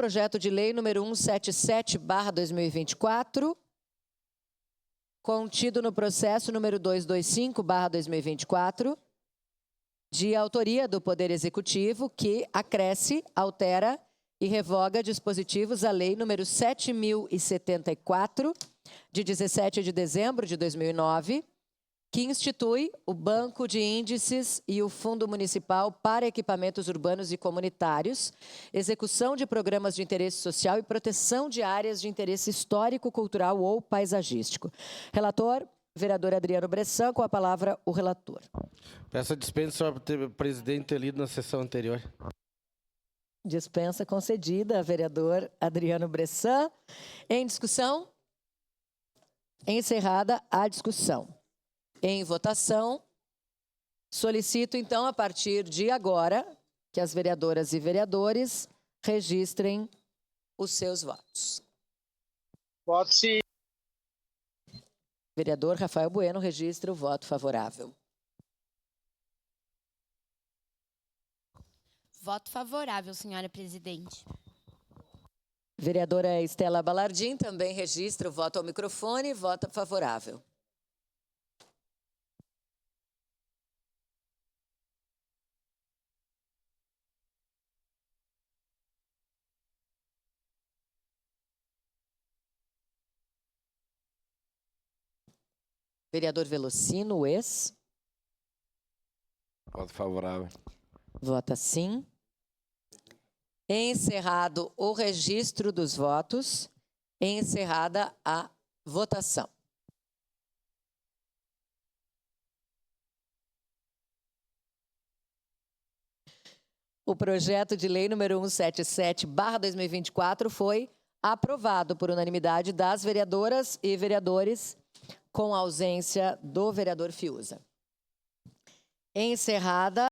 Projeto de Lei número 177/2024, contido no processo número 225/2024, de autoria do Poder Executivo, que acresce, altera e revoga dispositivos à Lei número 7.074, de 17 de dezembro de 2009, que institui o Banco de Índices e o Fundo Municipal para Equipamentos Urbanos e Comunitários, execução de programas de interesse social e proteção de áreas de interesse histórico, cultural ou paisagístico. Relator, vereador Adriano Bressan, com a palavra o relator. Peço a dispensa ao presidente ter lido na sessão anterior. Dispensa concedida, vereador Adriano Bressan. Em discussão? Encerrada a discussão. Em votação, solicito, então, a partir de agora, que as vereadoras e vereadores registrem os seus votos. Vote-se. Vereador Rafael Bueno registra o voto favorável. Voto favorável, senhora presidente. Vereadora Estela Balardim também registra o voto ao microfone e vota favorável. Vereador Velocino, ex. Voto favorável. Vota sim. Encerrado o registro dos votos, encerrada a votação. O projeto de lei número 177/2024 foi aprovado por unanimidade das vereadoras e vereadores, com ausência do vereador Fiuza. Encerrada